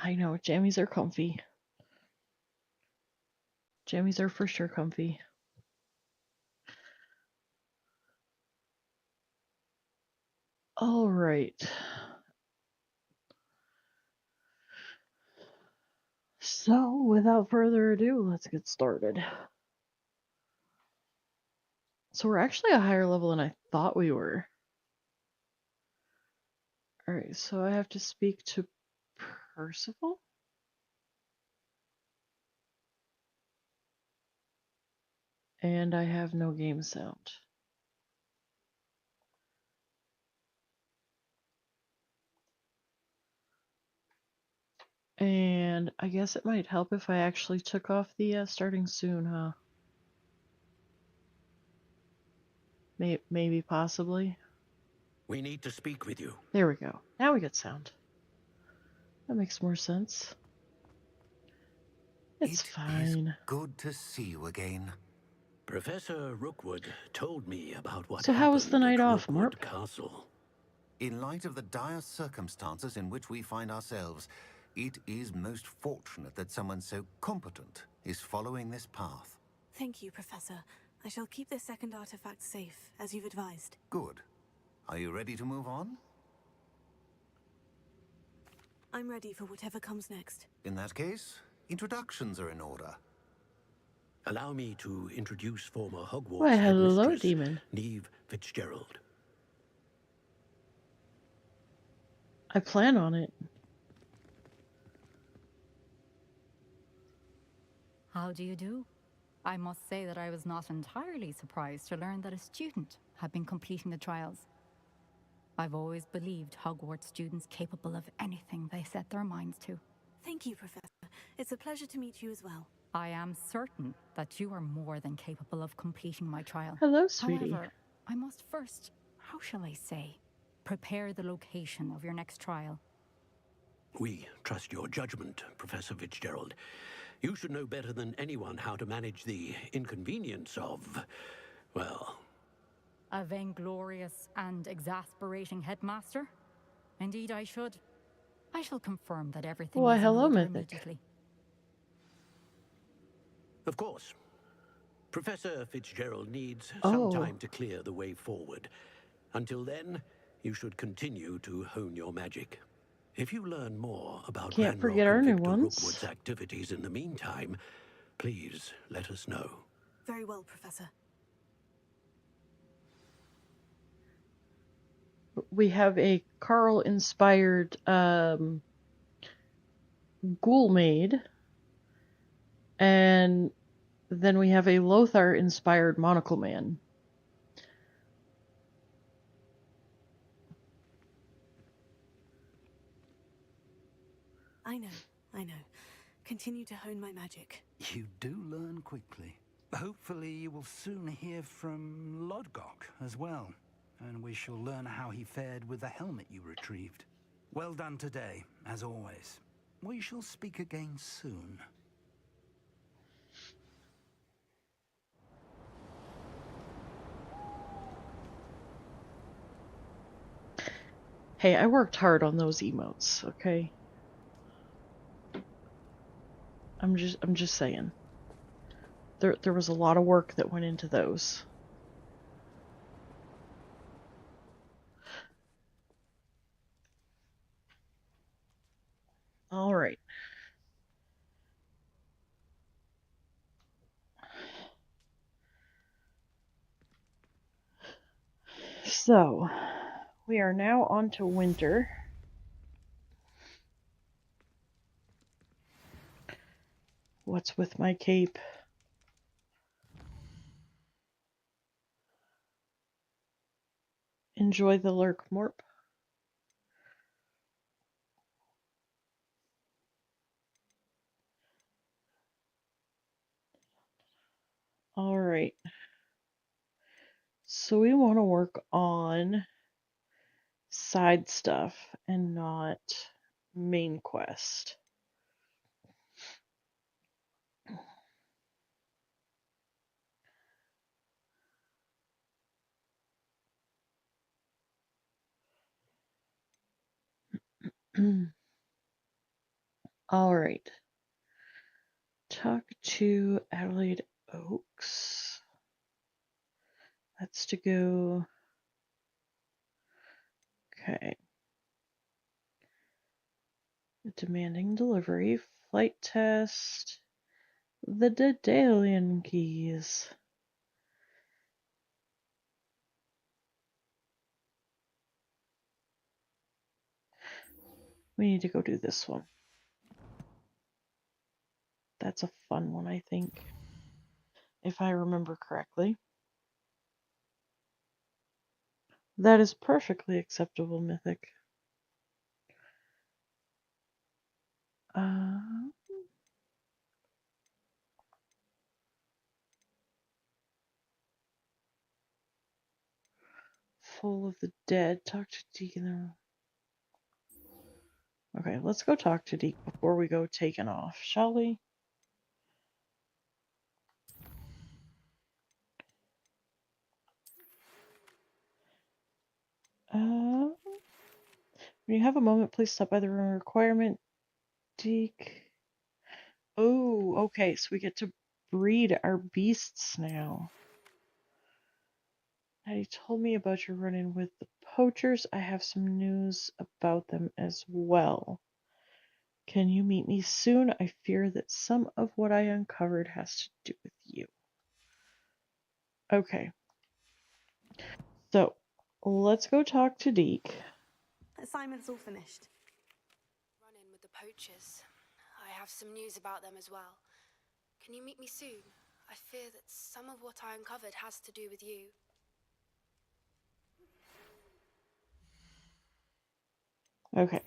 I know, jammies are comfy. Jammies are for sure comfy. All right. So, without further ado, let's get started. So we're actually a higher level than I thought we were. Alright, so I have to speak to Percival? And I have no game sound. And I guess it might help if I actually took off the starting soon, huh? Maybe, possibly. We need to speak with you. There we go. Now we get sound. That makes more sense. It's fine. It's good to see you again. Professor Rookwood told me about what So how was the happened night at off, Rookwood Morp? Castle. In light of the dire circumstances in which we find ourselves, it is most fortunate that someone so competent is following this path. Thank you, Professor. I shall keep this second artifact safe, as you've advised. Good. Are you ready to move on? I'm ready for whatever comes next. In that case, introductions are in order. Allow me to introduce former Hogwarts Why, hello, headmistress, demon. Neve Fitzgerald. I plan on it. How do you do? I must say that I was not entirely surprised to learn that a student had been completing the trials. I've always believed Hogwarts students capable of anything they set their minds to. Thank you, Professor. It's a pleasure to meet you as well. I am certain that you are more than capable of completing my trial. Hello, sweetie. However, I must first, how shall I say, prepare the location of your next trial. We trust your judgment, Professor Fitzgerald. You should know better than anyone how to manage the inconvenience of, well... A vainglorious and exasperating headmaster? Indeed, I should. I shall confirm that everything Why, is in hello, order Mythic. immediately. Of course. Professor Fitzgerald needs some Oh. time to clear the way forward. Until then, you should continue to hone your magic. If you learn more about Can't Ranrock forget our and new Victor ones. Rookwood's activities in the meantime, please let us know. Very well, Professor. We have a Carl-inspired ghoul maid, and then we have a Lothar-inspired monocle man. I know. Continue to hone my magic. You do learn quickly. Hopefully you will soon hear from Lodgok as well, and we shall learn how he fared with the helmet you retrieved. Well done today, as always. We shall speak again soon. Hey, I worked hard on those emotes, okay? I'm just saying. There was a lot of work that went into those. All right. So, we are now on to winter. What's with my cape? Enjoy the lurk, Morp. All right. So we want to work on side stuff and not main quest. All right. Talk to Adelaide Oaks. That's to go. Okay. Demanding delivery. Flight test. The Daedalian keys. We need to go do this one. That's a fun one, I think. If I remember correctly. That is perfectly acceptable, Mythic. Full of the dead. Talk to Deacon. Okay, let's go talk to Deke before we go taking off, shall we? When you have a moment, please stop by the room requirement. Deke. Oh, okay, so we get to breed our beasts now. He told me about your run-in with the poachers. I have some news about them as well. Can you meet me soon? I fear that some of what I uncovered has to do with you. Okay. So, let's go talk to Deke. Assignment's all finished. Run in with the poachers. I have some news about them as well. Can you meet me soon? I fear that some of what I uncovered has to do with you. Okay.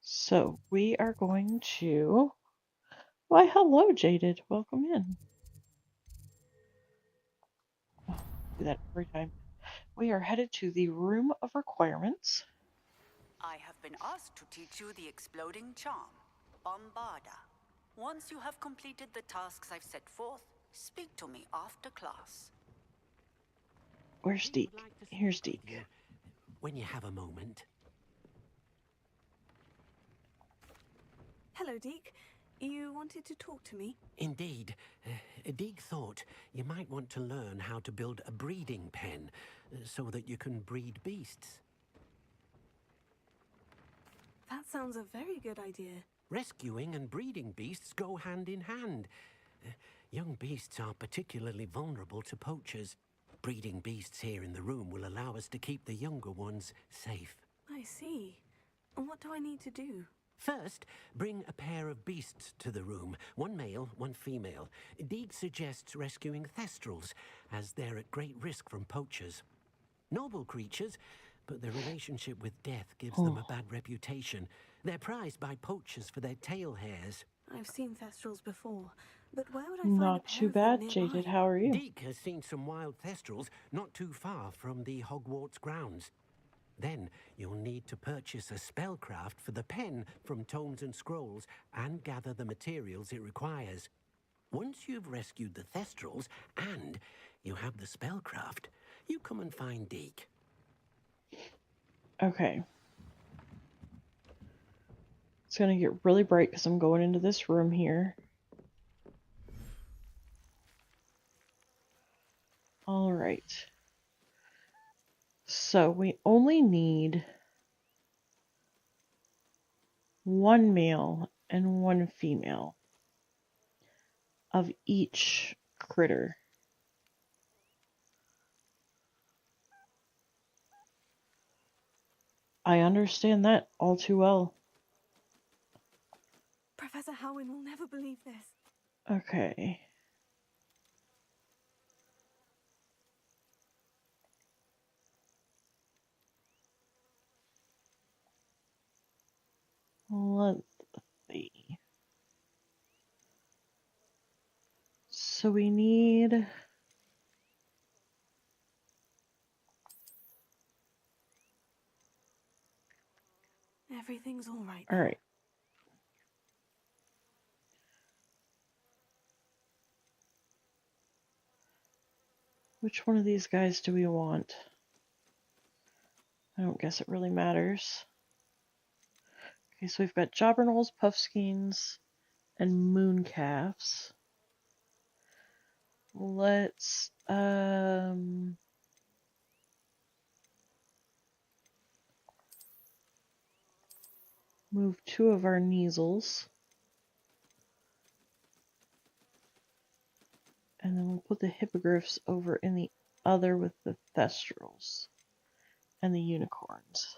So, we are going to... Why, hello, Jaded. Welcome in. Oh, do that every time. We are headed to the Room of Requirements. I have been asked to teach you the exploding charm, Bombarda. Once you have completed the tasks I've set forth, speak to me after class. Where's Deke? Here's Deke. When you have a moment. Hello, Deke. You wanted to talk to me? Indeed. Deek thought you might want to learn how to build a breeding pen so that you can breed beasts. That sounds a very good idea. Rescuing and breeding beasts go hand in hand. Young beasts are particularly vulnerable to poachers. Breeding beasts here in the room will allow us to keep the younger ones safe. I see. And what do I need to do? First, bring a pair of beasts to the room. One male, one female. Deek suggests rescuing thestrals, as they're at great risk from poachers. Noble creatures, but their relationship with death gives them a bad reputation. They're prized by poachers for their tail hairs. I've seen thestrals before, but where would I find a Not pair too of them bad, nearby? Jaded. How are you? Deek has seen some wild thestrals not too far from the Hogwarts grounds. Then you'll need to purchase a spellcraft for the pen from Tomes and Scrolls and gather the materials it requires. Once you've rescued the thestrals and you have the spellcraft, you come and find Deek. Okay. It's gonna get really bright because I'm going into this room here. Alright. So we only need one male and one female of each critter. I understand that all too well. Professor Howin will never believe this. Okay. Let's see. So we need... Everything's all right. Alright. Which one of these guys do we want? I don't guess it really matters. Okay, so we've got jobberknolls, puffskeins, and mooncalves. Let's move 2 of our Neasels. And then we'll put the hippogriffs over in the other with the thestrals and the unicorns.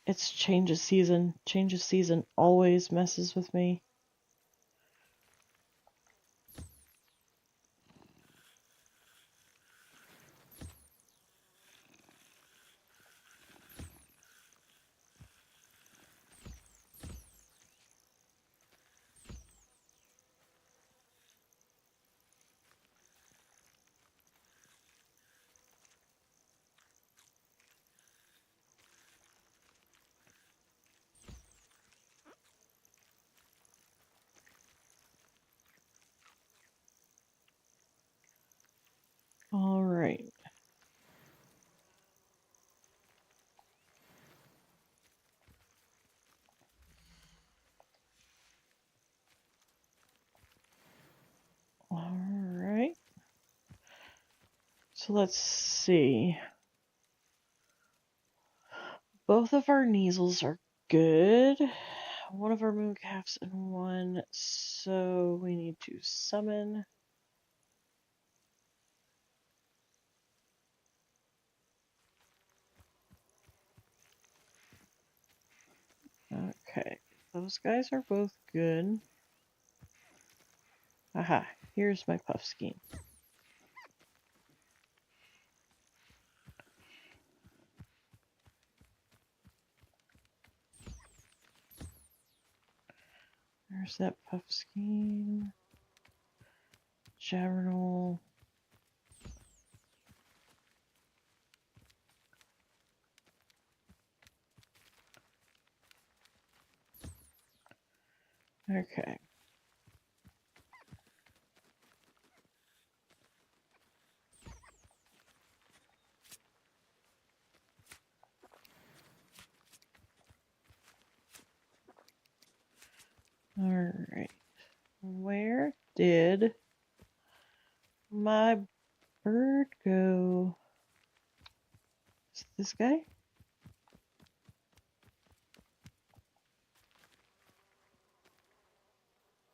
It's change of season. Change of season always messes with me. All right. All right. So let's see. Both of our Neasels are good. One of our mooncalves and one. So we need to summon. Okay. Those guys are both good. Aha. Here's my puffskein. There's that puffskein. Jabberknoll. Okay. All right. Where did my bird go? Is it this guy?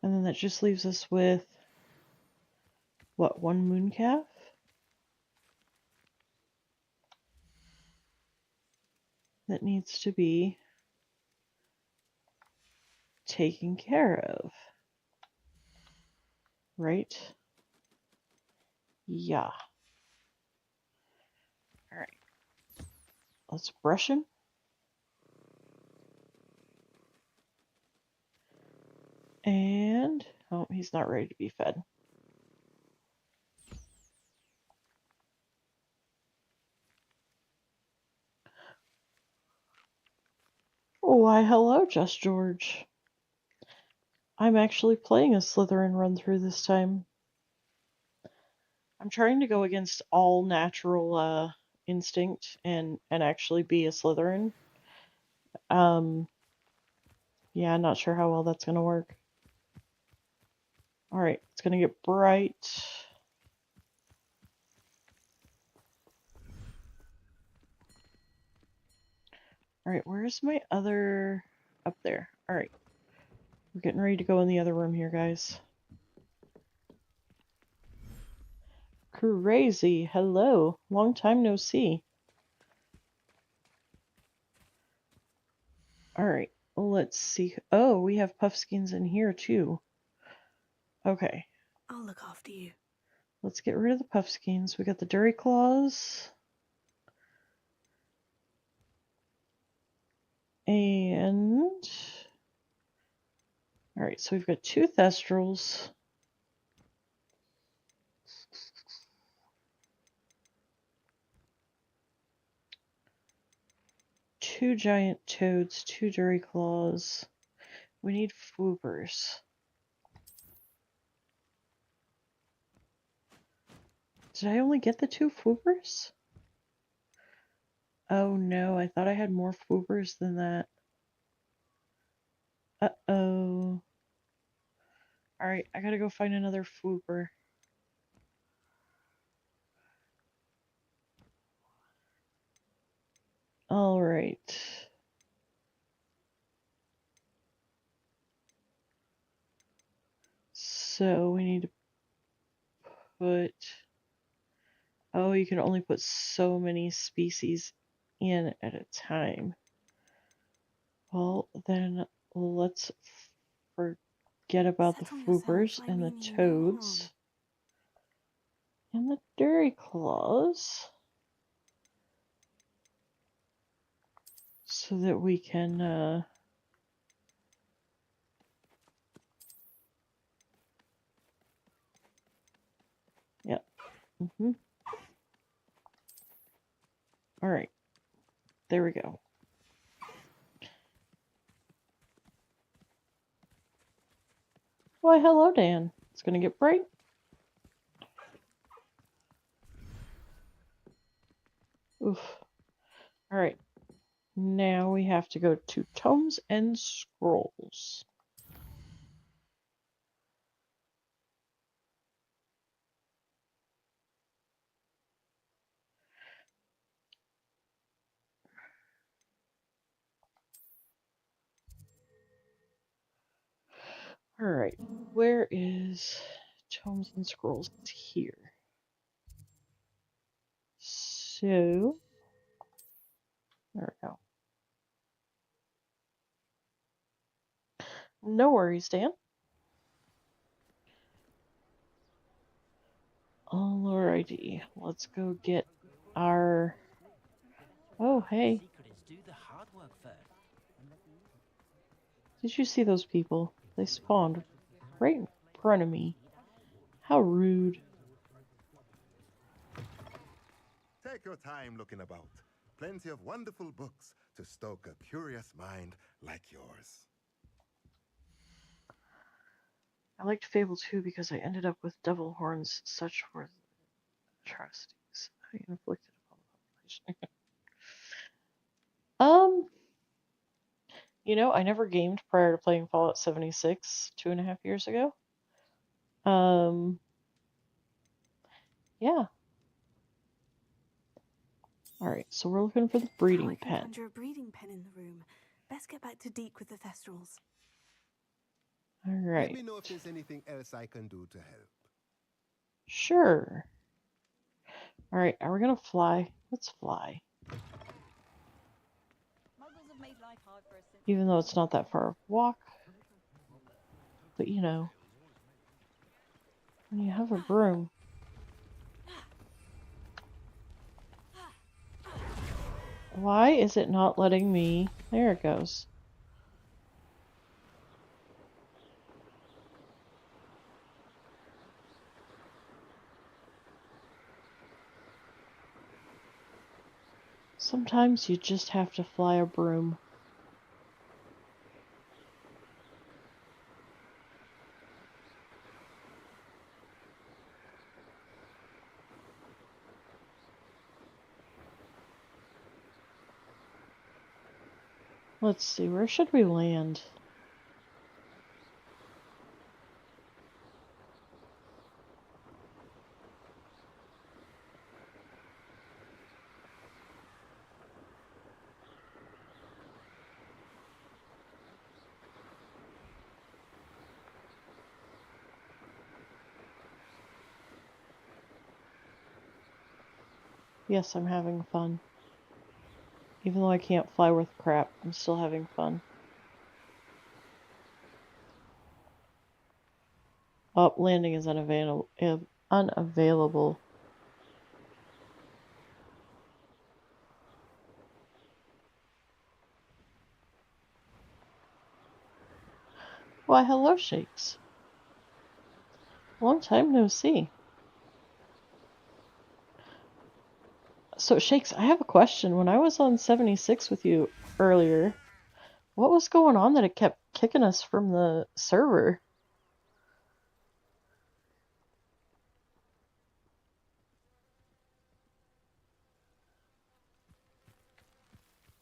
And then that just leaves us with, what, one mooncalf? That needs to be taken care of. Right? Yeah. Alright. Let's brush him. And, oh, he's not ready to be fed. Why, hello, Just George. I'm actually playing a Slytherin run through this time. I'm trying to go against all natural instinct and actually be a Slytherin. Yeah, not sure how well that's gonna work. Alright, it's gonna get bright. Alright, where's my other... Up there. Alright. We're getting ready to go in the other room here, guys. Crazy. Hello. Long time no see. Alright, let's see. Oh, we have puffskins in here, too. Okay. I'll look after you. Let's get rid of the puffskins. We got the Durry Claws. And... Alright, so we've got 2 Thestrals. Two giant toads, 2 Durry Claws. We need Fwoopers. Did I only get the 2 Fwoopers? Oh no, I thought I had more foopers than that. Uh-oh. Alright, I gotta go find another fooper. Alright. So we need to put... Oh, you can only put so many species in at a time. Well, then let's forget about the Set on foopers yourself, I and the mean you no harm. toads and the dairy claws so that we can yeah. All right. There we go. Why, hello, Dan. It's gonna get bright. Oof. All right. Now we have to go to tomes and scrolls. All right. Where is tomes and scrolls? It's here. So, there we go. No worries, Dan. Alrighty, let's go get our... Oh, hey. Did you see those people? They spawned right in front of me. How rude. Take your time looking about. Plenty of wonderful books to stoke a curious mind like yours. I liked Fable 2 because I ended up with devil horns. Such were the atrocities I inflicted upon the population. You know, I never gamed prior to playing Fallout 76 2.5 years ago. Yeah. Alright, so we're looking for the Now I breeding can pen. conjure a breeding pen in the room. Best get back to Deke with the Thestrals. Alright. Let me know if there's anything else I can do to help. Sure. Alright, are we gonna fly? Let's fly. Even though it's not that far of a walk. But you know, when you have a broom. Why is it not letting me? There it goes. Sometimes you just have to fly a broom. Let's see, where should we land? Yes, I'm having fun. Even though I can't fly worth crap, I'm still having fun. Oh, landing is unavailable. Why, hello, Shakes. Long time no see. So, Shakes, I have a question. When I was on 76 with you earlier, what was going on that it kept kicking us from the server?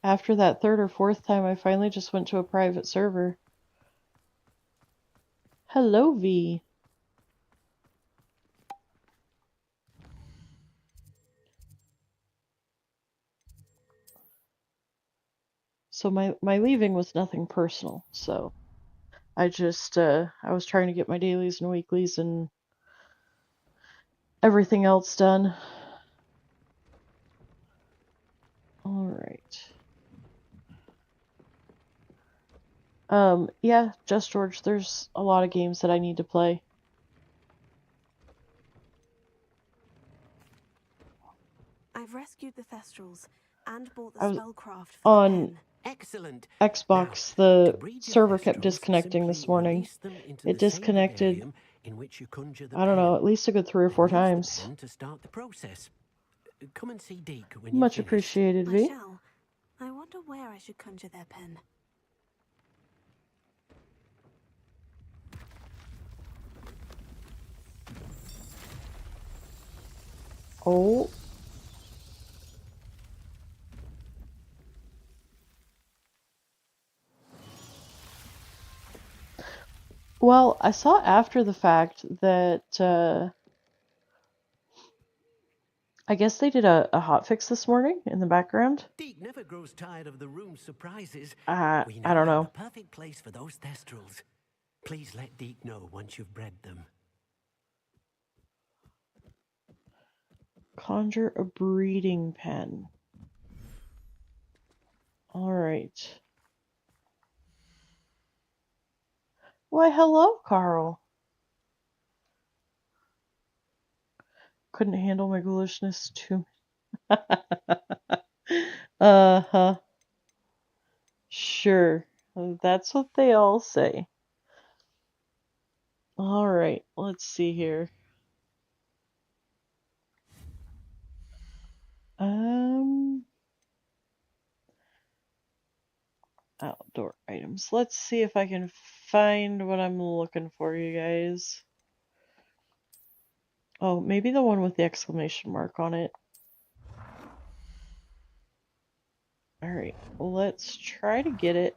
After that third or fourth time, I finally just went to a private server. Hello, V. So my leaving was nothing personal, so I just I was trying to get my dailies and weeklies and everything else done. Alright. Yeah, Just George, there's a lot of games that I need to play. I've rescued the Thestrals and bought the I was spellcraft for the on pen. Excellent. Now, Xbox, to the breed your server kept Thestrals, disconnecting this simply morning. release them into It the same disconnected, vivarium in which you conjure the I don't know, pen. at least a good 3 or Then 4 use the times. pen to start the process. Come and see Deke when you've Much finished. appreciated, I V. shall. I wonder where I should conjure their pen. Oh. Well, I saw after the fact that I guess they did a hotfix this morning in the background. Deke never grows tired of the room's surprises. We I now don't have the know. perfect place for those Thestrals. Please let Deke know once you've bred them. Conjure a breeding pen. Alright. Why, hello, Carl. Couldn't handle my ghoulishness too. Uh-huh. Sure. That's what they all say. Alright, let's see here. Outdoor items. Let's see if I can find what I'm looking for, you guys. Oh, maybe the one with the exclamation mark on it. Alright, let's try to get it.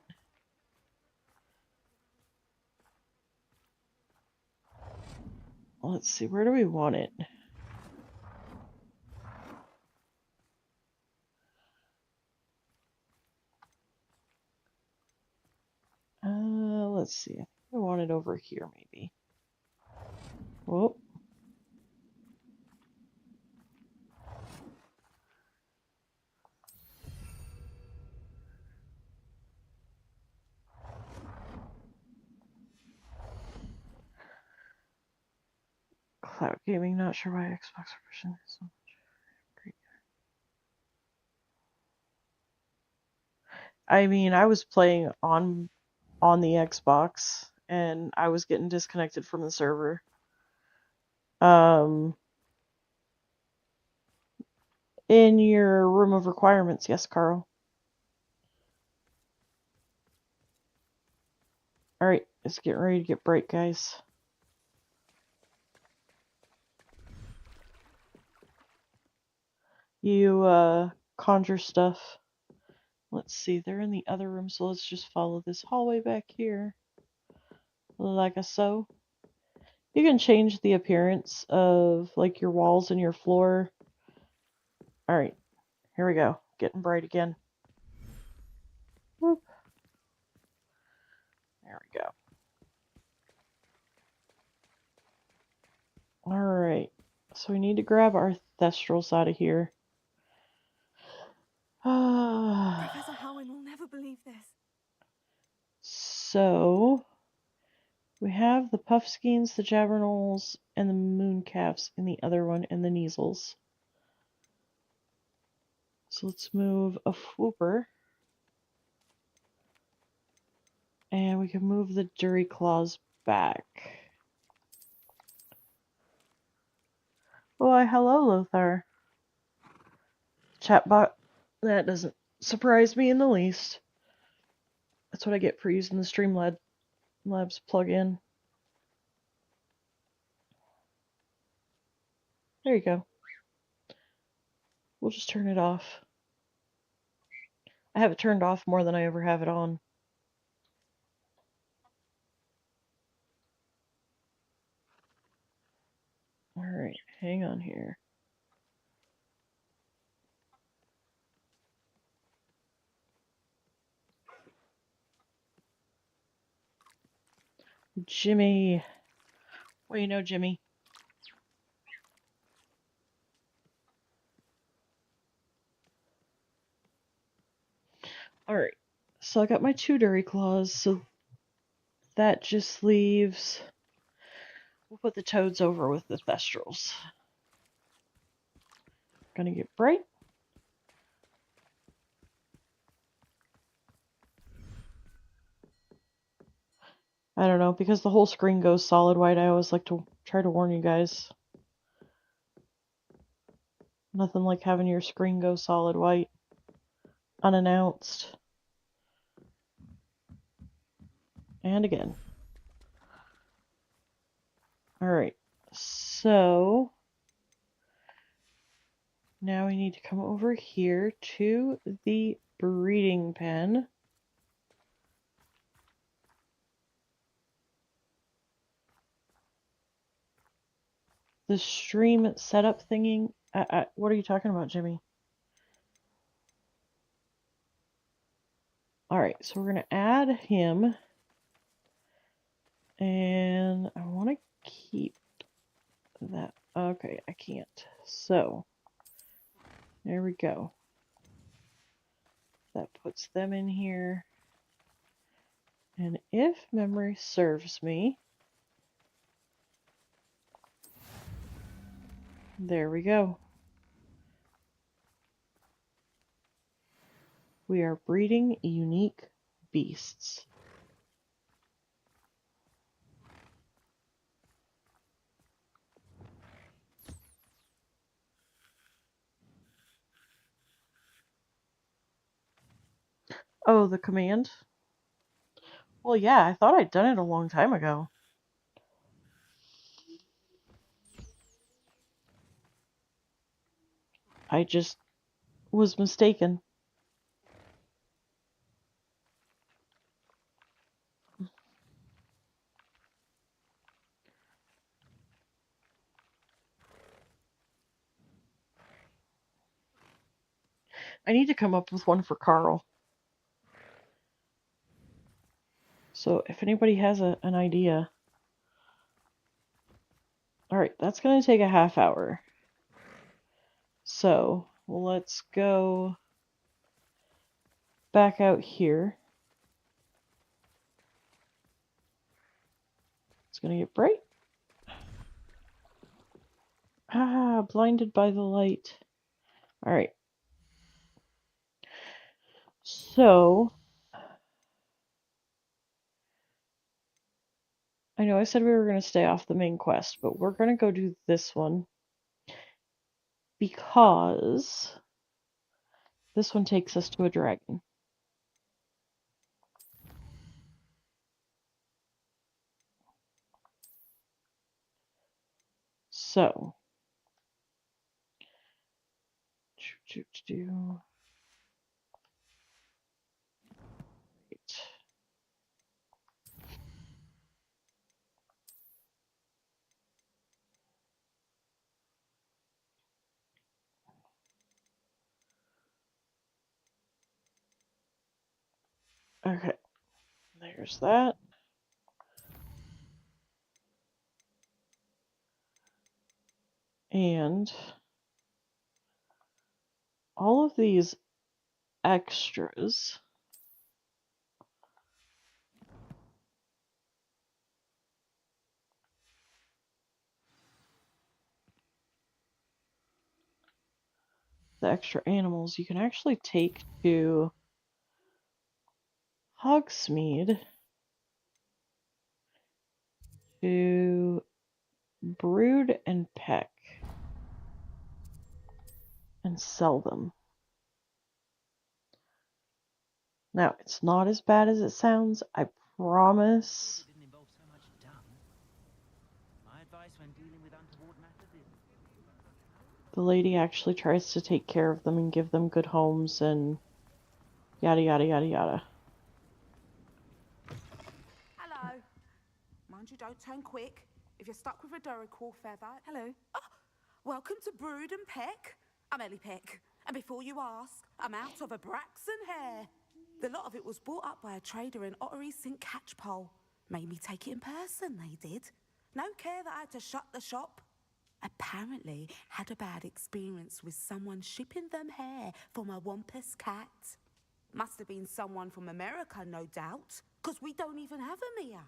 Let's see, where do we want it? Let's see. I think I want it over here, maybe. Whoop. Cloud gaming, not sure why Xbox version is so much. Great. I mean, I was playing on the Xbox and I was getting disconnected from the server. In your room of requirements, yes, Carl. Alright, it's getting ready to get bright, guys. You, conjure stuff. Let's see, they're in the other room, so let's just follow this hallway back here. Like so. You can change the appearance of, like, your walls and your floor. Alright, here we go. Getting bright again. Whoop. There we go. Alright, so we need to grab our Thestrals out of here. Professor Howin will never believe this. So, we have the Puffskeins, the Javernols, and the Mooncalfs in the other one, and the Neasels. So let's move a Fwooper. And we can move the Duriclaws back. Why, hello, Lothar. Chatbot. That doesn't surprise me in the least. That's what I get for using the Streamlabs plugin. There you go. We'll just turn it off. I have it turned off more than I ever have it on. Alright, hang on here. Jimmy. What do you know, Jimmy? Alright, so I got my 2 Dury Claws, so that just leaves... We'll put the toads over with the Thestrals. Gonna get bright. I don't know, because the whole screen goes solid white, I always like to try to warn you guys. Nothing like having your screen go solid white, unannounced. And again. Alright, so now we need to come over here to the breeding pen. The stream setup thingy. What are you talking about, Jimmy? Alright, so we're going to add him. And I want to keep that. Okay, I can't. So, there we go. That puts them in here. And if memory serves me, there we go. We are breeding unique beasts. Oh, the command? Well, yeah, I thought I'd done it a long time ago. I just was mistaken. I need to come up with one for Carl. So if anybody has an idea. Alright, that's going to take a half hour. So let's go back out here. It's going to get bright. Ah, blinded by the light. Alright. So, I know I said we were going to stay off the main quest, but we're going to go do this one. Because this one takes us to a dragon. So, okay, there's that. And all of these extras the extra animals you can actually take to Hogsmeade to brood and peck and sell them. Now, it's not as bad as it sounds, I promise. The lady actually tries to take care of them and give them good homes and Yada, yada, yada, yada. Hello. Mind you, don't turn quick. If you're stuck with a Duracell feather... Hello. Oh, welcome to Brood and Peck. I'm Ellie Peck. And before you ask, I'm out of a Braxton hair. The lot of it was bought up by a trader in Ottery St. Catchpole. Made me take it in person, they did. No care that I had to shut the shop. Apparently had a bad experience with someone shipping them hair for my Wampus cat. Must have been someone from America, no doubt, because we don't even have them here.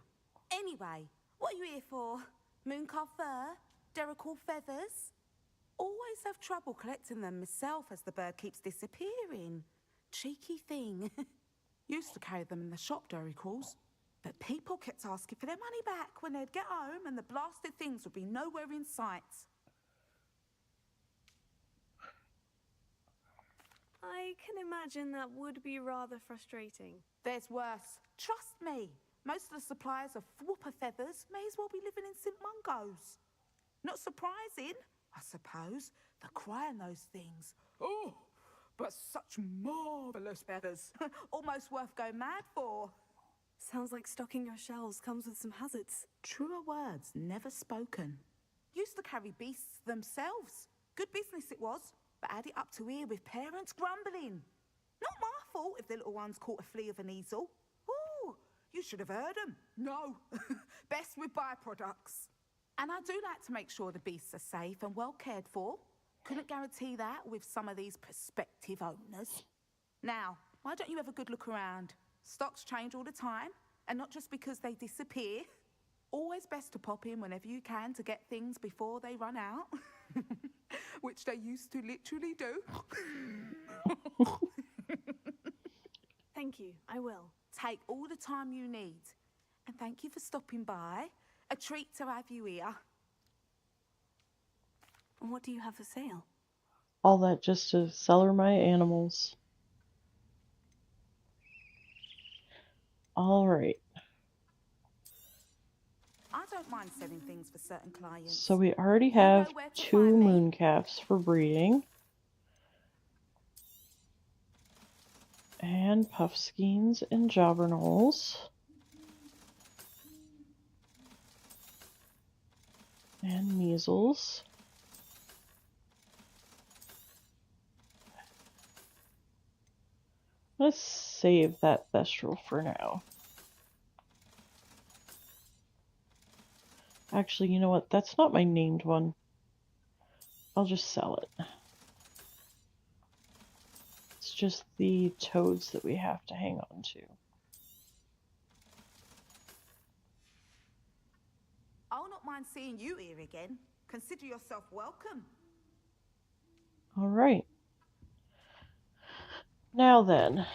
Anyway, what are you here for? Mooncar fur? Derrickle feathers? Always have trouble collecting them myself as the bird keeps disappearing. Cheeky thing. Used to carry them in the shop, Derricles. But people kept asking for their money back when they'd get home and the blasted things would be nowhere in sight. I can imagine that would be rather frustrating. There's worse. Trust me. Most of the suppliers of whooper feathers may as well be living in St. Mungo's. Not surprising, I suppose, the cry on those things. Oh, but such marvellous feathers. Almost worth going mad for. Sounds like stocking your shelves comes with some hazards. Truer words never spoken. Used to carry beasts themselves. Good business it was, but add it up to here with parents grumbling. Not my fault if the little ones caught a flea of an easel. Ooh, you should have heard them. No, best with byproducts. And I do like to make sure the beasts are safe and well cared for. Couldn't guarantee that with some of these prospective owners. Now, why don't you have a good look around? Stocks change all the time, and not just because they disappear. Always best to pop in whenever you can to get things before they run out. Which they used to literally do. Thank you, I will. Take all the time you need. And thank you for stopping by. A treat to have you here. And what do you have for sale? All that just to sell her my animals. All right. I don't mind selling things for certain clients. So we already have 2 moon calves for breeding. And puffskeins and jobberknolls. And measles. Let's save that thestral for now. Actually, you know what? That's not my named one. I'll just sell it. It's just the toads that we have to hang on to. I'll not mind seeing you here again. Consider yourself welcome. All right. Now then,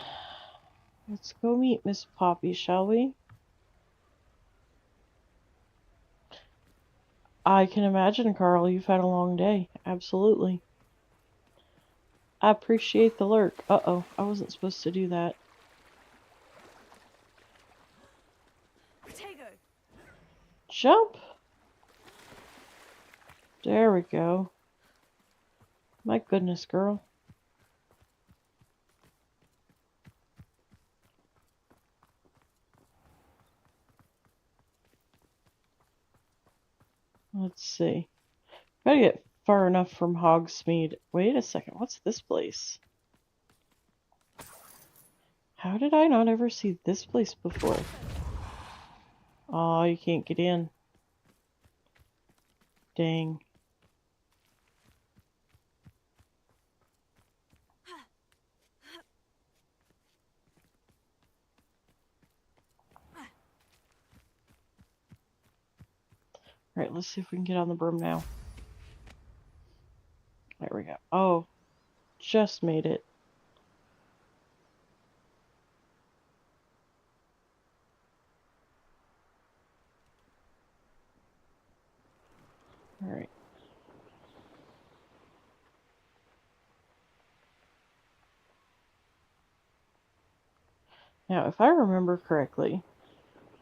let's go meet Miss Poppy, shall we? I can imagine, Carl, you've had a long day. Absolutely. I appreciate the lurk. Uh-oh, I wasn't supposed to do that. Protego! Jump! There we go. My goodness, girl. Let's see. Gotta get far enough from Hogsmeade. Wait a second, what's this place? How did I not ever see this place before? Oh, you can't get in. Dang. Alright, let's see if we can get on the broom now. There we go. Oh, just made it. Alright. Now, if I remember correctly,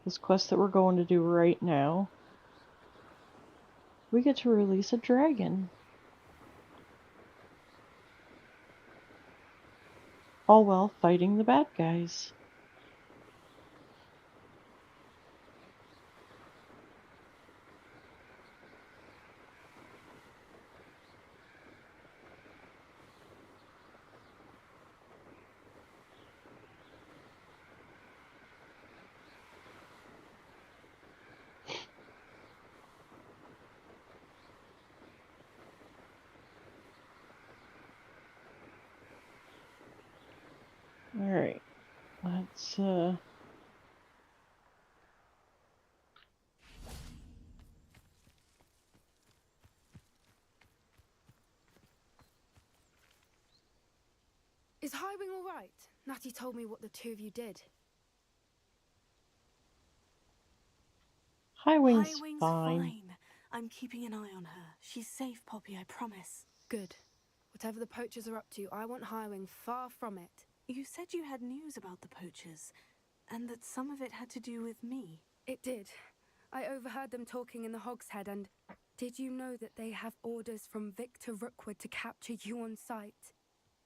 this quest that we're going to do right now, we get to release a dragon. all while fighting the bad guys. Alright, let's Is Highwing all right? Natty told me what the two of you did. Highwing's Highwing's fine. I'm keeping an eye on her. She's safe, Poppy, I promise. Good. Whatever the poachers are up to, I want Highwing far from it. You said you had news about the poachers, and that some of it had to do with me. It did. I overheard them talking in the Hogshead, and did you know that they have orders from Victor Rookwood to capture you on sight?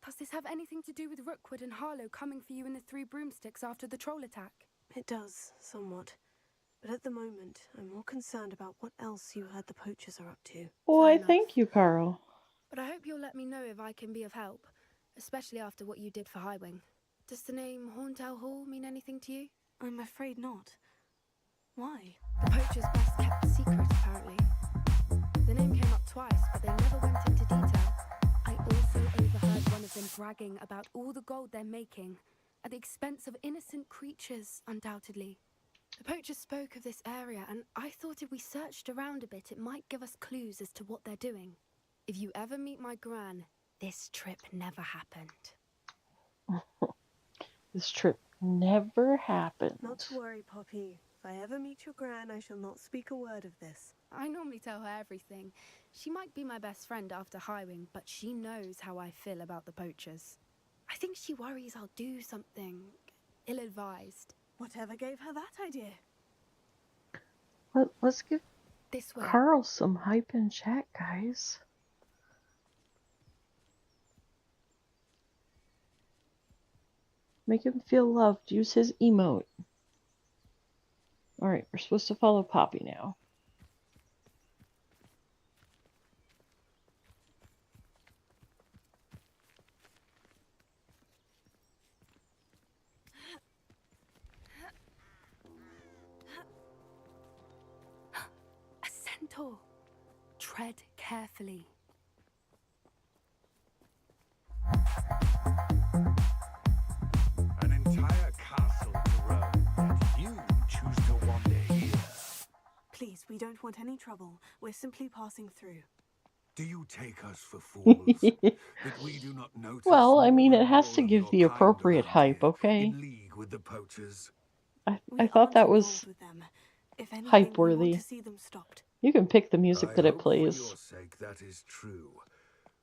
Does this have anything to do with Rookwood and Harlow coming for you in the Three Broomsticks after the troll attack? It does, somewhat. But at the moment, I'm more concerned about what else you heard the poachers are up to. Why, thank you, Carl. But I hope you'll let me know if I can be of help, especially after what you did for Highwing. Does the name Horntail Hall mean anything to you? I'm afraid not. Why? The poachers' best kept secret, apparently. The name came up twice, but they never went into detail. I also overheard one of them bragging about all the gold they're making, at the expense of innocent creatures, undoubtedly. The poachers spoke of this area, and I thought if we searched around a bit, it might give us clues as to what they're doing. If you ever meet my gran, this trip never happened. This trip never happened. Not to worry, Poppy. If I ever meet your gran, I shall not speak a word of this. I normally tell her everything. She might be my best friend after Highwing, but she knows how I feel about the poachers. I think she worries I'll do something ill-advised. Whatever gave her that idea? Let's give this way. Carl some hype in chat, guys. Make him feel loved. Use his emote. Alright, we're supposed to follow Poppy now. A centaur. Tread carefully. An entire castle to roam, yet you choose to wander here. Please, we don't want any trouble. We're simply passing through. Do you take us for fools? That we do not notice? Well, I mean, it has to give the appropriate hype, okay? In league with the poachers. I thought that was If anything, hype we want worthy. to see them stopped. You can pick the music that it For plays. your sake, that is true.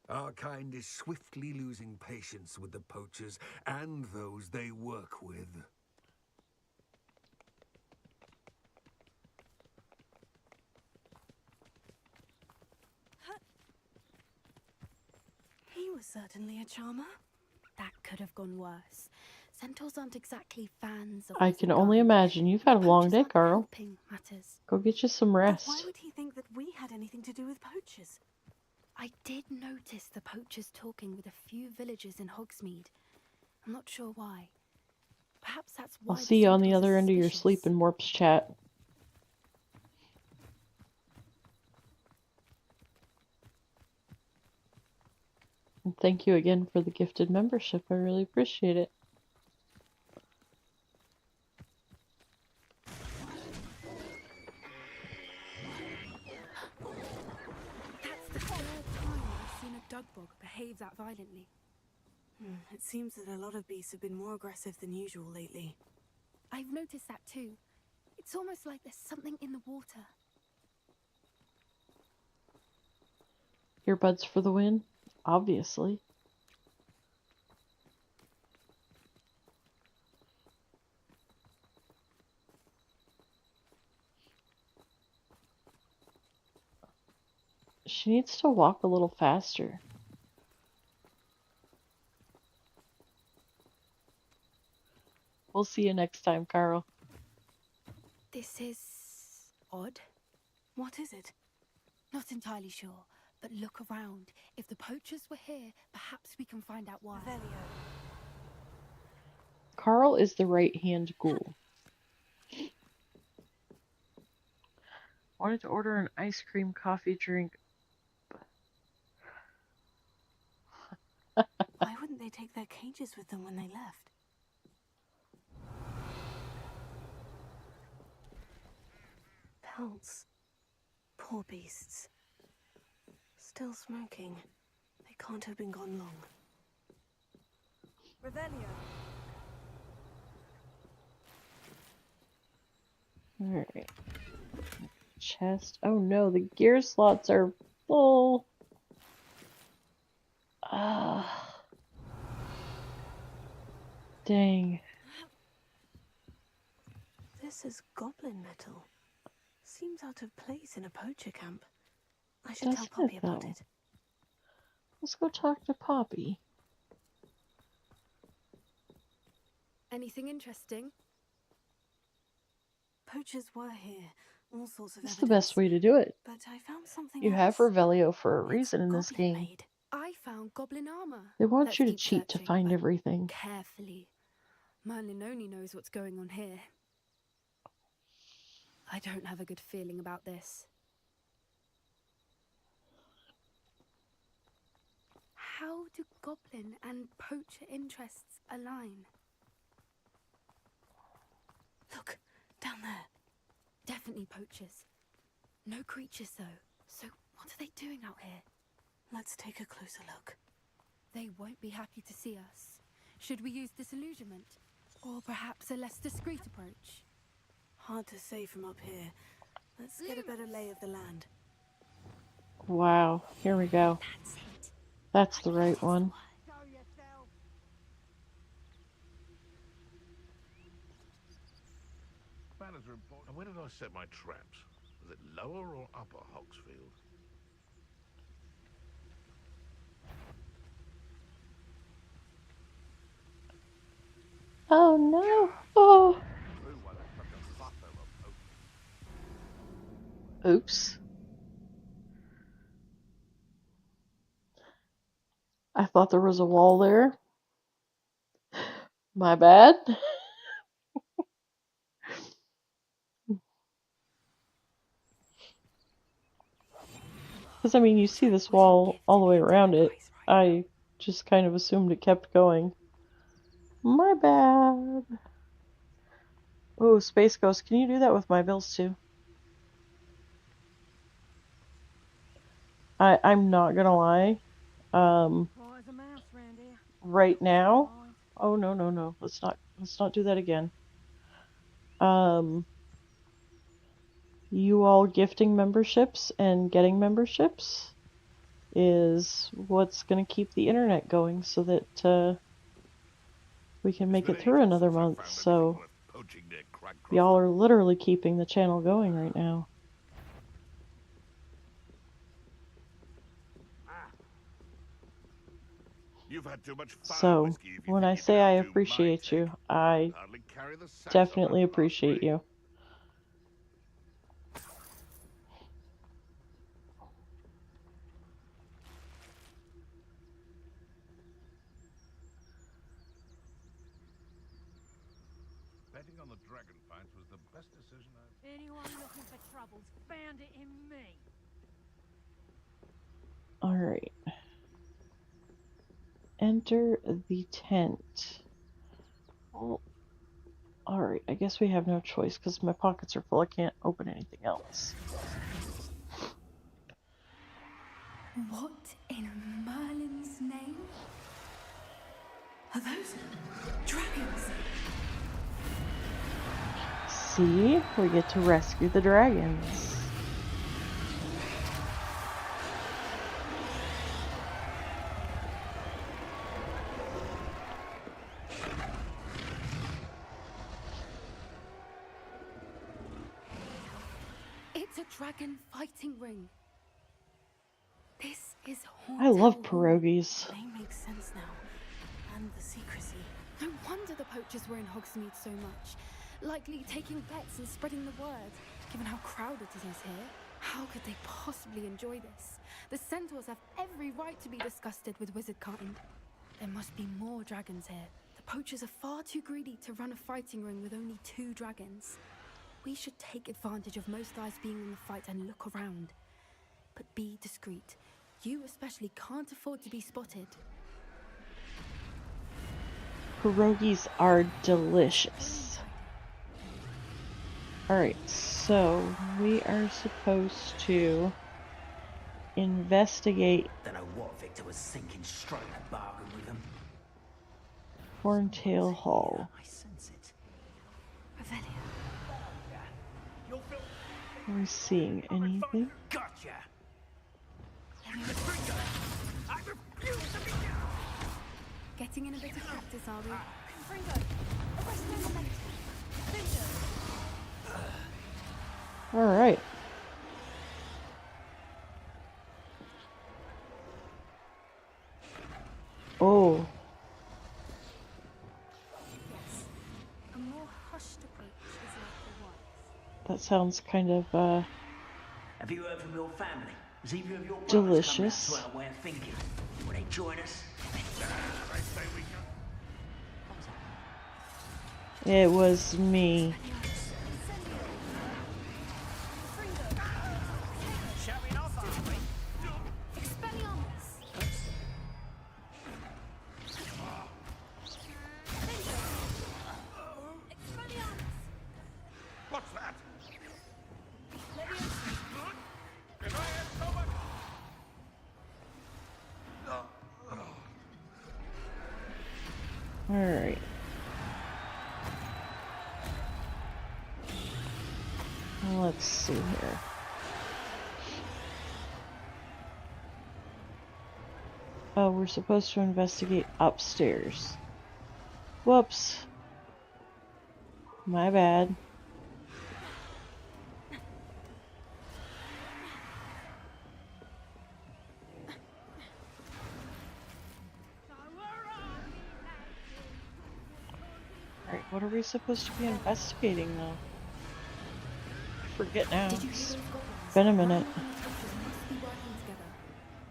Our kind is swiftly losing patience with the poachers and those they work with. He was certainly a charmer. That could have gone worse. Centaurs aren't exactly fans of I can only imagine. You've had a long day, Carl. helping matters. Go get you some But rest. why would he think that we had anything to do with poachers? I did notice the poachers talking with a few villagers in Hogsmeade. I'm not sure why. Perhaps that's why. I'll see you on the other end of your sleep in Morp's chat. And thank you again for the gifted membership. I really appreciate it. That's the third time I've seen a dugbog behave that violently. It seems that a lot of beasts have been more aggressive than usual lately. I've noticed that too. It's almost like there's something in the water. Earbuds for the win? Obviously. She needs to walk a little faster. We'll see you next time, Carl. This is odd. What is it? Not entirely sure, but look around. If the poachers were here, perhaps we can find out why. Revelio. Carl is the right-hand ghoul. Wanted to order an ice cream coffee drink. Why wouldn't they take their cages with them when they left? Pelts. Poor beasts. Still smoking. They can't have been gone long. Revelio. Alright. Chest. Oh no, the gear slots are full. Dang. This is goblin metal. Seems out of place in a poacher camp. I should tell Poppy about it. Let's go talk to Poppy. Anything interesting? Poachers were here. All sorts of It's evidence. the best way to do it. But I found something You else. have Revelio for a reason in this goblin game. made. I found goblin armor. They want Let's you to keep cheat to searching, find but everything. carefully. Merlin only knows what's going on here. I don't have a good feeling about this. How do goblin and poacher interests align? Look, down there. Definitely poachers. No creatures though. So what are they doing out here? Let's take a closer look. They won't be happy to see us. Should we use disillusionment? Or perhaps a less discreet approach? Hard to say from up here. Let's get a better lay of the land. Wow, here we go. That's it. That's the right one. Banners are important. And where did I set my traps? Was it lower or upper Hogsfield? Oh no! Oh! Oops. I thought there was a wall there. My bad. Because, I mean, you see this wall all the way around it. I just kind of assumed it kept going. My bad. Oh, Space Ghost, can you do that with my bills too? I'm not gonna lie. Right now. Oh no. Let's not do that again. You all gifting memberships and getting memberships is what's gonna keep the internet going so that we can make it through another month. So y'all are literally keeping the channel going right now. You've had too much fire So, whiskey if you when think I you say can I outdo appreciate my you, take. I Hardly carry the sass definitely on that appreciate pathway. you. Betting on the dragon fights was the best decision I've... Anyone looking for troubles found it in me. Alright. Enter the tent. Well, alright, I guess we have no choice because my pockets are full. I can't open anything else. What in Merlin's name? Are those dragons? See? We get to rescue the dragons. It's a dragon fighting ring. This is I love Hotel Hall. pierogies. They make sense now. And the secrecy. No wonder the poachers were in Hogsmeade so much. Likely taking bets and spreading the word. Given how crowded it is here, how could they possibly enjoy this? The centaurs have every right to be disgusted with wizard kind. There must be more dragons here. The poachers are far too greedy to run a fighting ring with only 2 dragons. We should take advantage of most eyes being on the fight and look around. But be discreet. You especially can't afford to be spotted. Pierogies are delicious. Alright, so we are supposed to investigate Don't know what Victor was thinking, striking a bargain with them. Horntail Hall. I sense it. Revelio. Are we seeing anything? Gotcha! Getting in a bit of practice, are we? Confringo. Arrest the momentum. Alright. Oh. Yes. A more hushed approach is like the wise. That sounds kind of, Have you heard from your family? Was either of your brothers delicious. coming out to our way of thinking? Will they join us? They say we can. It was me. Showing off, aren't we? What's that? If I had so much... Alright. Let's see here. Oh, we're supposed to investigate upstairs. Whoops. My bad. Alright, what are we supposed to be investigating though? I forget now. It's been a minute.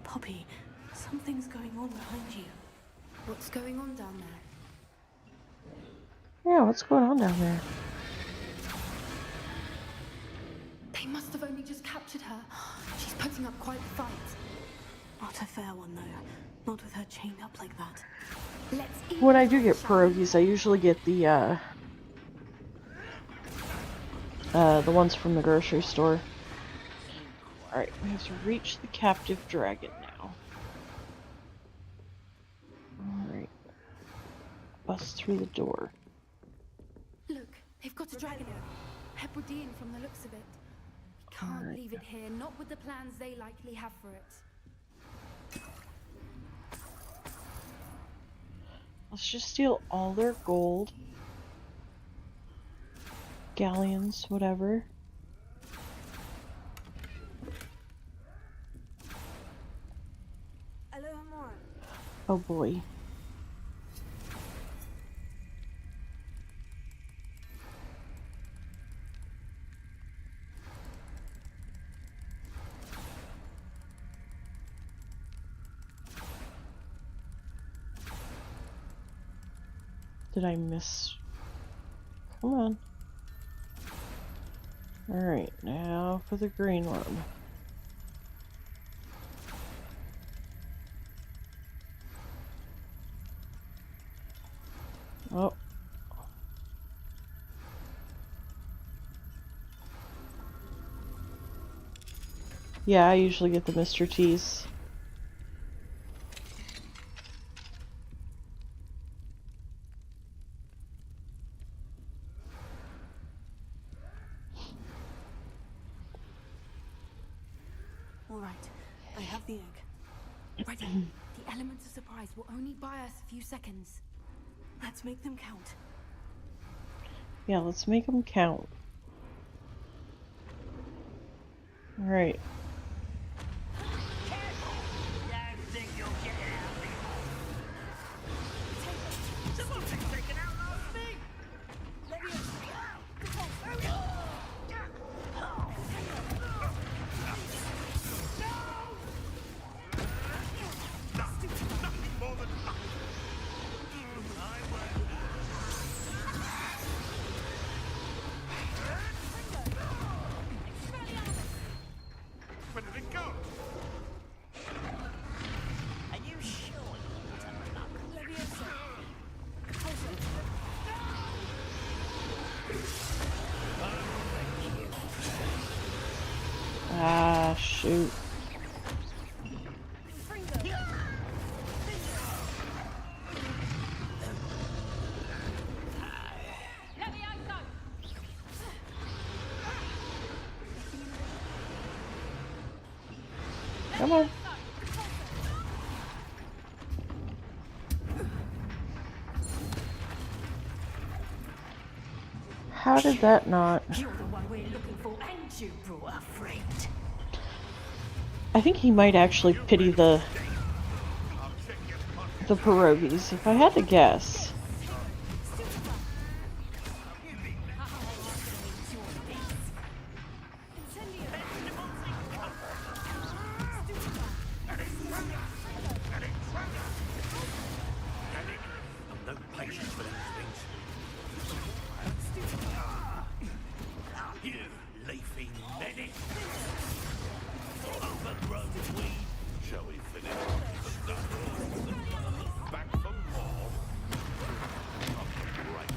Poppy, something's going on behind you. What's going on down there? Yeah, what's going on down there? They must have only just captured her. She's putting up quite the fight. Not a fair one, though. Not with her chained up like that. Let's eat. When I do get pierogies, I usually get the ones from the grocery store. Alright, we have to reach the captive dragon now. Alright. Bust through the door. Look, they've got a dragon. Hebridean from the looks of it. We can't leave it here, not with the plans they likely have for it. Let's just steal all their gold. Galleons, whatever. Oh boy. Did I miss? Come on. Alright, now for the green one. Oh. Yeah, I usually get the Mr. T's. All right, I have the egg. Ready. The elements of surprise will only buy us a few seconds. Let's make them count. Yeah, let's make them count. Alright. shoot. Come on. How did that not? You're the one we're looking for, and you brought a friend. I think he might actually pity the pierogies, if I had to guess. No patience for these things. You leafy medic. Overgrown weed. Shall we finish? Back for more. Right.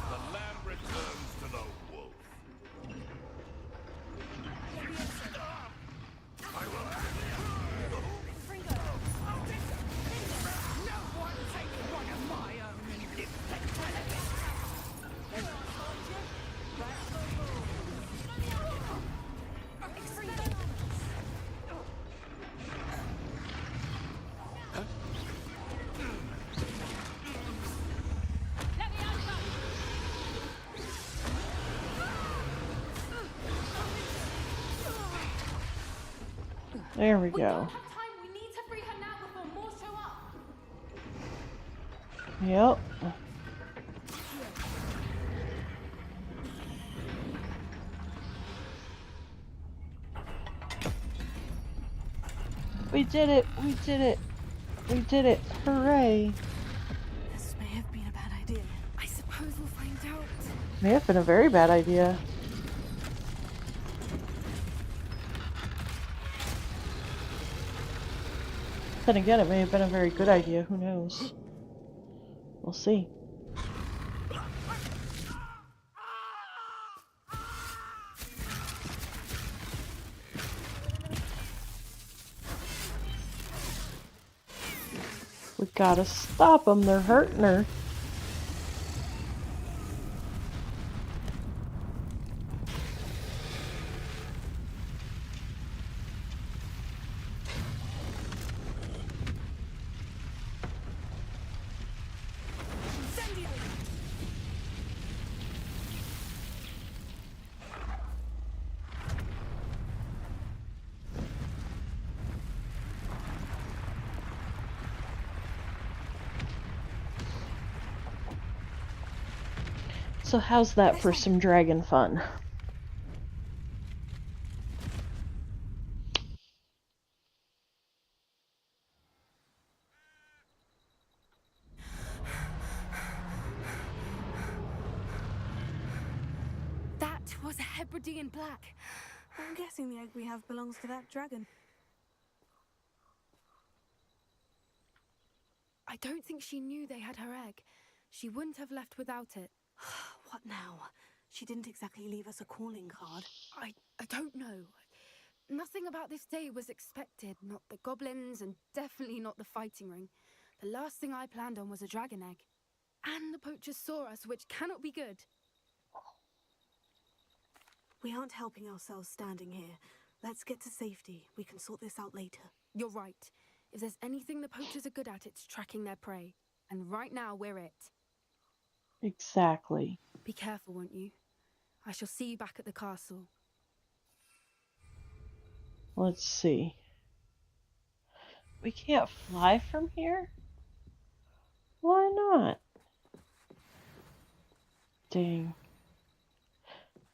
The lamb returns to the wolf. I will. There we go. Yep. We did it! We did it! We did it! Hooray! This may have been a bad idea. I suppose we'll find out. May have been a very bad idea. Then again, it may have been a very good idea. Who knows? We'll see. We gotta stop them. They're hurting her. So how's that for some dragon fun? That was a Hebridean black. I'm guessing the egg we have belongs to that dragon. I don't think she knew they had her egg. She wouldn't have left without it. What now? She didn't exactly leave us a calling card. I don't know. Nothing about this day was expected. Not the goblins, and definitely not the fighting ring. The last thing I planned on was a dragon egg. And the poachers saw us, which cannot be good. We aren't helping ourselves standing here. Let's get to safety. We can sort this out later. You're right. If there's anything the poachers are good at, it's tracking their prey. And right now, we're it. Exactly. Be careful, won't you? I shall see you back at the castle. Let's see. We can't fly from here? Why not? Dang.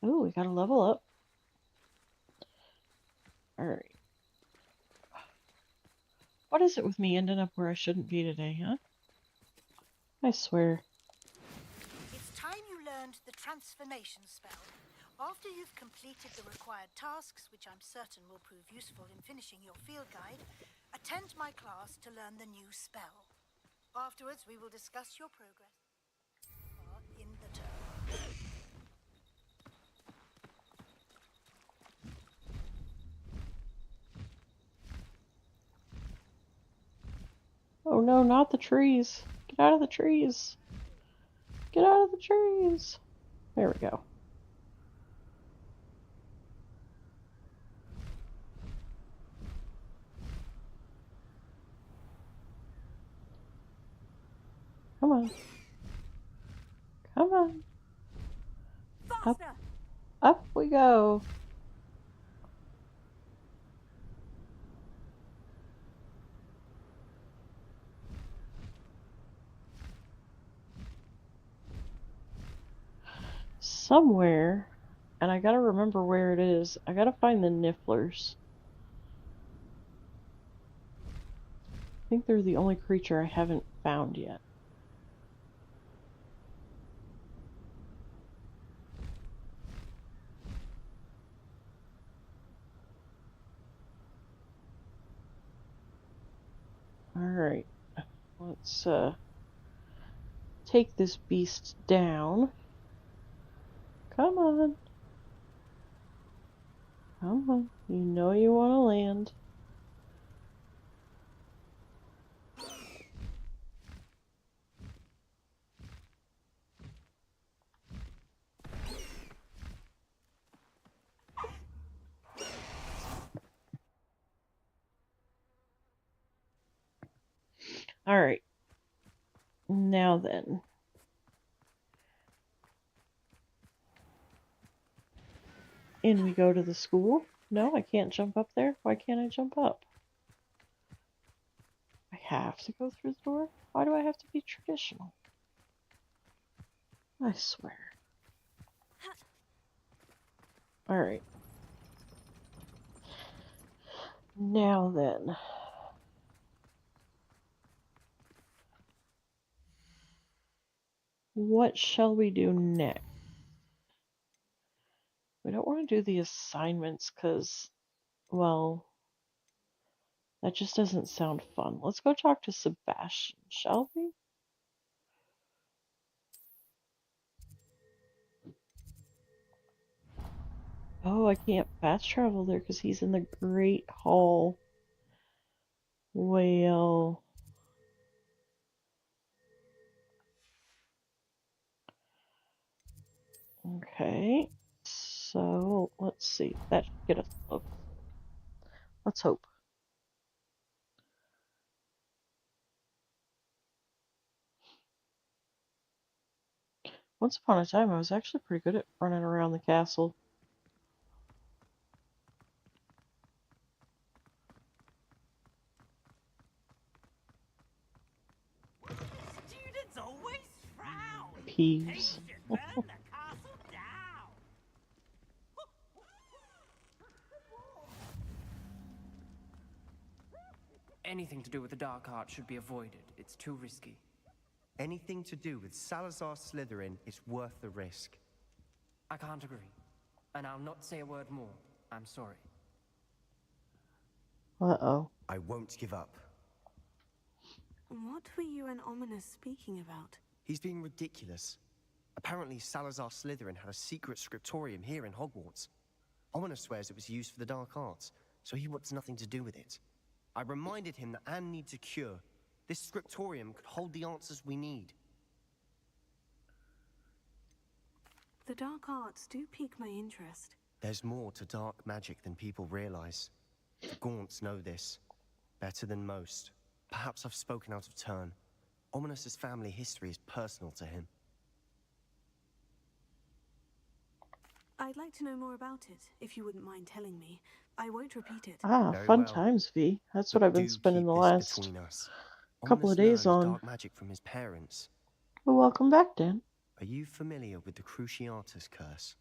Ooh, we gotta level up. Alright. What is it with me ending up where I shouldn't be today, huh? I swear. It's time you learned the transformation spell. After you've completed the required tasks, which I'm certain will prove useful in finishing your field guide, attend my class to learn the new spell. Afterwards, we will discuss your progress in the term. no, not the trees. Get out of the trees. Get out of the trees. There we go. Come on. Come on. Up, up we go. Somewhere, and I gotta remember where it is. I gotta find the nifflers. I think they're the only creature I haven't found yet. Alright, let's take this beast down. Come on. Come on. You know you want to land. Alright. Now then. In we go to the school. No, I can't jump up there. Why can't I jump up? I have to go through the door? Why do I have to be traditional? I swear. Alright. Now then. What shall we do next? We don't want to do the assignments because, well, that just doesn't sound fun. Let's go talk to Sebastian, shall we? Oh, I can't fast travel there because he's in the Great Hall. Well... Okay, so let's see. That should get us close. Let's hope. Once upon a time, I was actually pretty good at running around the castle. Students always frown. Peeves. Burn the castle down. Anything to do with the dark art should be avoided. It's too risky. Anything to do with Salazar Slytherin is worth the risk. I can't agree. And I'll not say a word more. I'm sorry. Uh-oh. I won't give up. What were you and Ominous speaking about? He's being ridiculous. Apparently Salazar Slytherin had a secret scriptorium here in Hogwarts. Ominous swears it was used for the dark arts, so he wants nothing to do with it. I reminded him that Anne needs a cure. This scriptorium could hold the answers we need. The dark arts do pique my interest. There's more to dark magic than people realize. The Gaunts know this. Better than most. Perhaps I've spoken out of turn. Ominous's family history is personal to him. I'd like to know more about it, if you wouldn't mind telling me. I won't repeat it. Very fun well. Times, V. That's what I've been spending the last couple of days on. Dark magic from his parents. Well, welcome back, Dan. Are you familiar with the Cruciatus curse?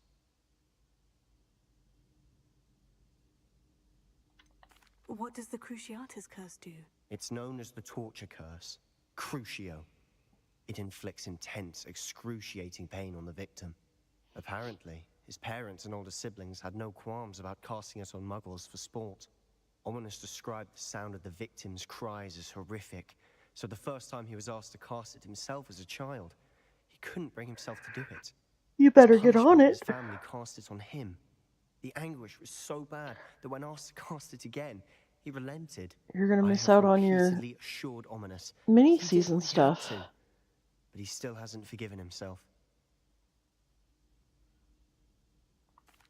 What does the Cruciatus curse do? It's known as the torture curse. Crucio. It inflicts intense, excruciating pain on the victim. Apparently, his parents and older siblings had no qualms about casting it on muggles for sport. Ominous described the sound of the victim's cries as horrific, so the first time he was asked to cast it himself as a child, he couldn't bring himself to do it. You better get on it. His family cast it on him. The anguish was so bad that when asked to cast it again, he relented. You're gonna I miss have out on your repeatedly assured Ominous mini he did season what he had stuff. to, but he still hasn't forgiven himself.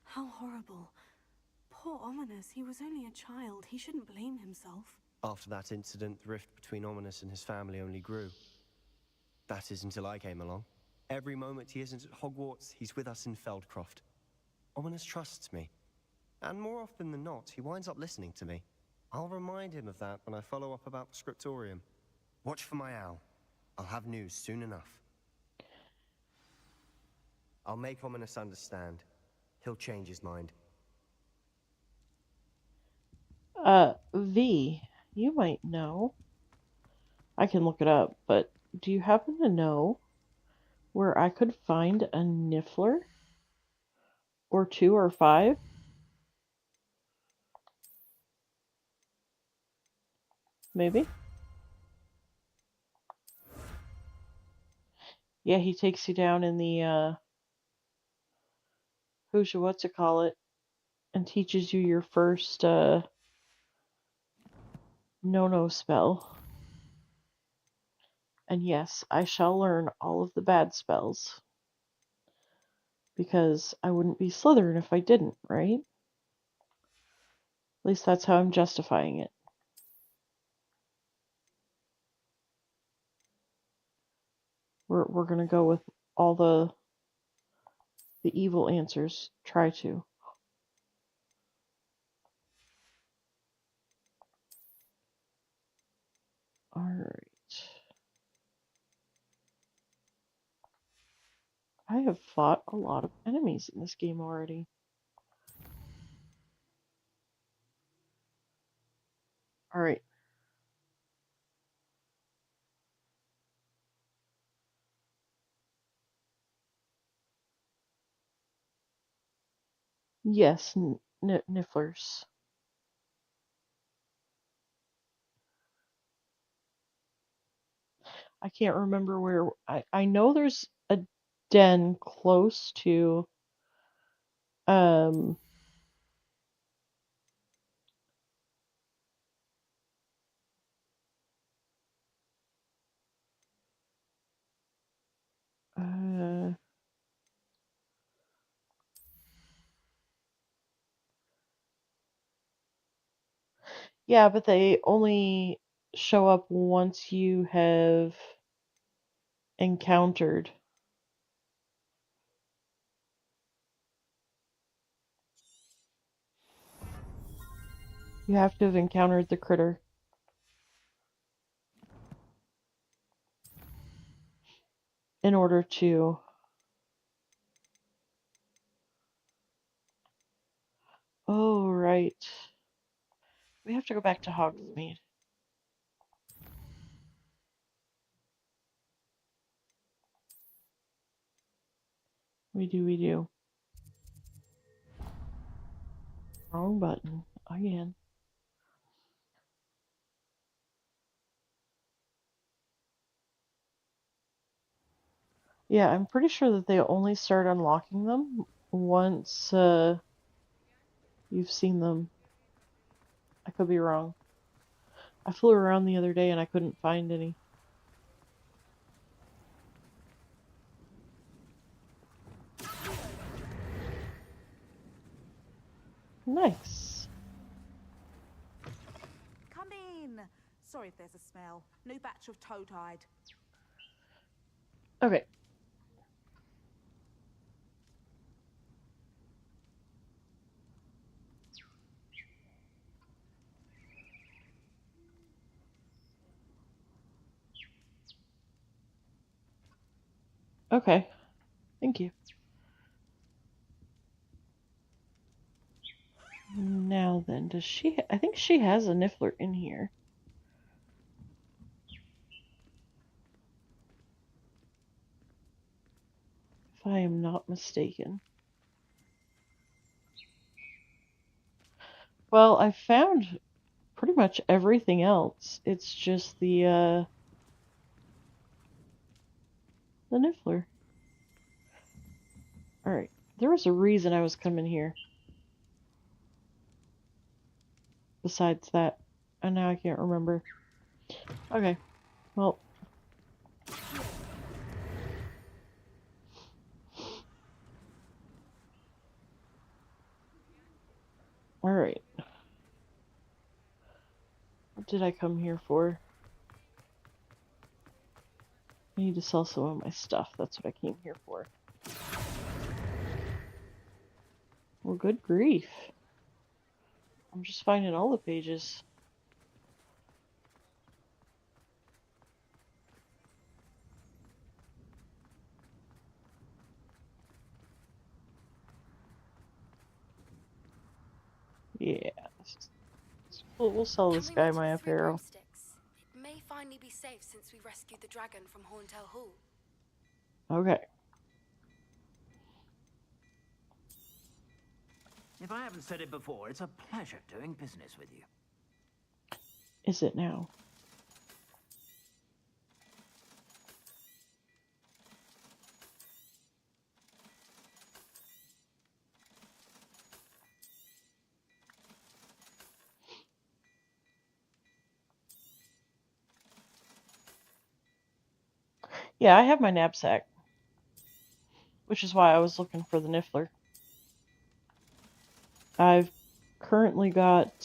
How horrible. Poor Ominous, he was only a child. He shouldn't blame himself. After that incident, the rift between Ominous and his family only grew. That is until I came along. Every moment he isn't at Hogwarts, he's with us in Feldcroft. Ominous trusts me. And more often than not, he winds up listening to me. I'll remind him of that when I follow up about the scriptorium. Watch for my owl. I'll have news soon enough. I'll make Ominous understand. He'll change his mind. V, you might know. I can look it up, but do you happen to know where I could find a Niffler? Or 2 or 5? Maybe? Yeah, he takes you down in the, what's-it-call-it, and teaches you your first, no-no spell. And yes, I shall learn all of the bad spells. Because I wouldn't be Slytherin if I didn't, right? At least that's how I'm justifying it. We're gonna go with all the evil answers. Try to. Alright. I have fought a lot of enemies in this game already. Alright. Yes, Nifflers. I can't remember where. I know there's a den close to. Um. Uh, yeah, but they only show up once you have encountered. You have to have encountered the critter. In order to. Oh, right. We have to go back to Hogsmeade. We do. Wrong button. Again. Yeah, I'm pretty sure that they only start unlocking them once you've seen them. I could be wrong. I flew around the other day and I couldn't find any. Nice. Come in. Sorry if there's a smell. New batch of toad-hide. Okay. Okay. Thank you. Now then, does she... I think she has a Niffler in here. If I am not mistaken. Well, I found pretty much everything else. It's just the Niffler. Alright. There was a reason I was coming here. Besides that. And now I can't remember. Okay, well. Alright. What did I come here for? I need to sell some of my stuff. That's what I came here for. Well, good grief. I'm just finding all the pages. Yeah. We'll sell this guy my apparel. It may finally be safe since we rescued the dragon from Horntail Hall. Okay. If I haven't said it before, it's a pleasure doing business with you. Is it now? Yeah, I have my knapsack. Which is why I was looking for the Niffler. I've currently got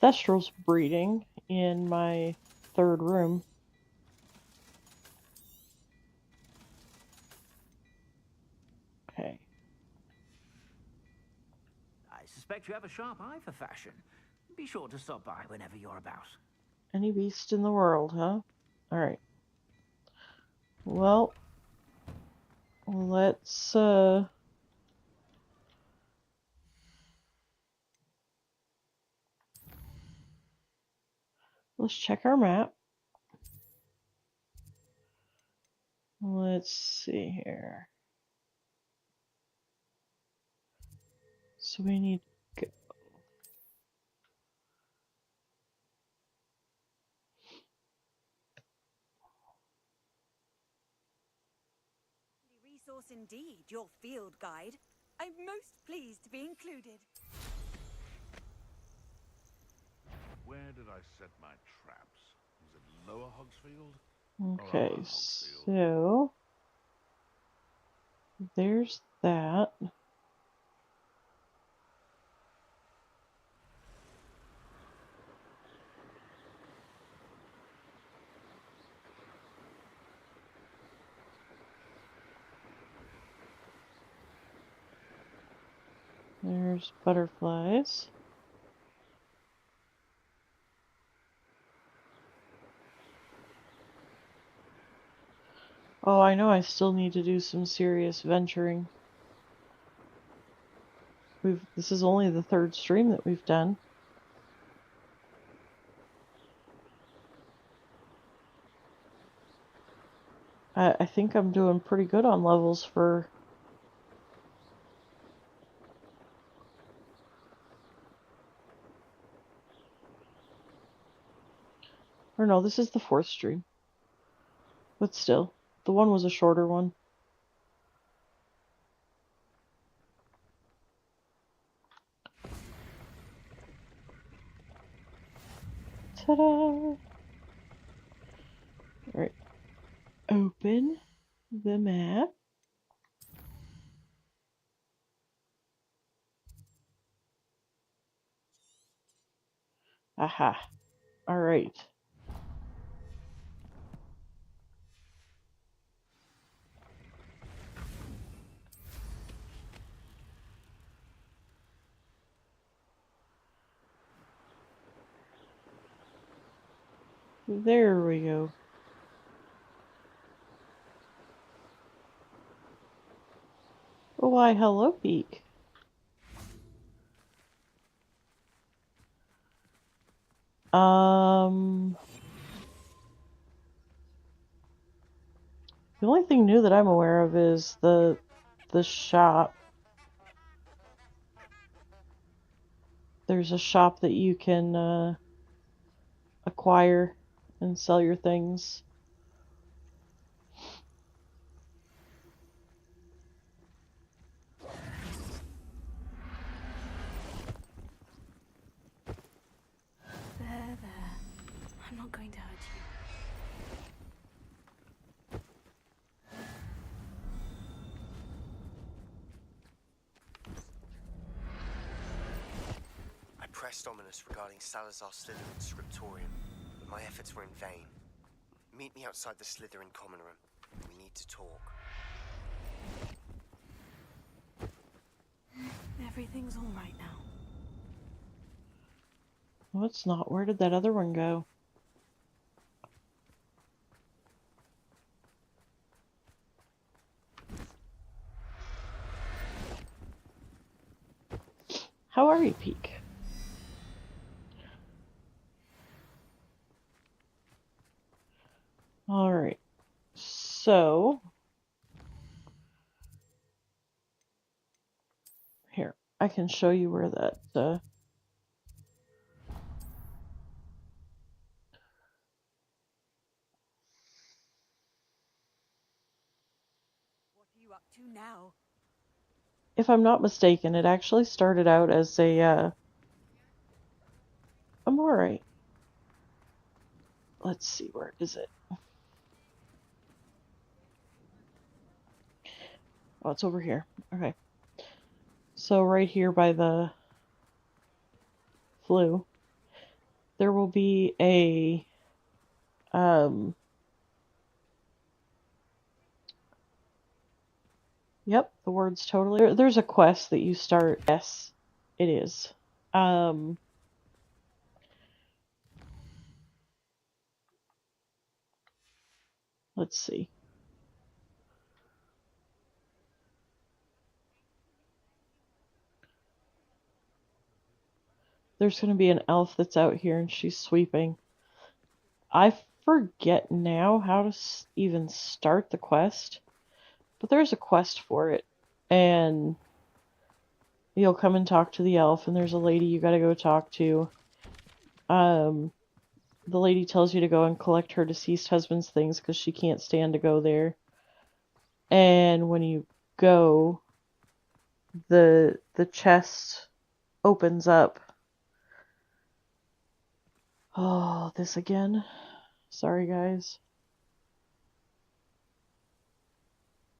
Thestrals breeding in my third room. Okay. I suspect you have a sharp eye for fashion. Be sure to stop by whenever you're about. Any beast in the world, huh? Alright. Well, let's check our map. Let's see here. So we need to go. Resource indeed, your field guide. I'm most pleased to be included. Where did I set my traps? Was it Lower Hogsfield? Okay, so there's that. There's butterflies. Oh, I know I still need to do some serious venturing. This is only the third stream that we've done. I think I'm doing pretty good on levels for... Or no, this is the fourth stream. But still, the one was a shorter one. Ta-da! Alright. Open the map. Aha. Alright. There we go. Oh, why, hello, Peak. The only thing new that I'm aware of is the shop. There's a shop that you can acquire and sell your things. not going to hurt you. I pressed Ominous regarding Salazar Slytherin's scriptorium, but my efforts were in vain. Meet me outside the Slytherin common room. We need to talk. Everything's all right now. No, it's not. Where did that other one go? How are you, Peek? Alright. So... Here, I can show you where that... What are you up to now? If I'm not mistaken, it actually started out as a, I'm alright. Let's see, where is it? Oh, it's over here. Okay. So right here by the flue, there will be a, yep, the word's totally, there's a quest that you start. Yes, it is. Let's see. There's going to be an elf that's out here and she's sweeping. I forget now how to even start the quest, but there's a quest for it. And you'll come and talk to the elf, and there's a lady you gotta go talk to. The lady tells you to go and collect her deceased husband's things because she can't stand to go there. And when you go, the chest opens up. Oh, this again? Sorry, guys.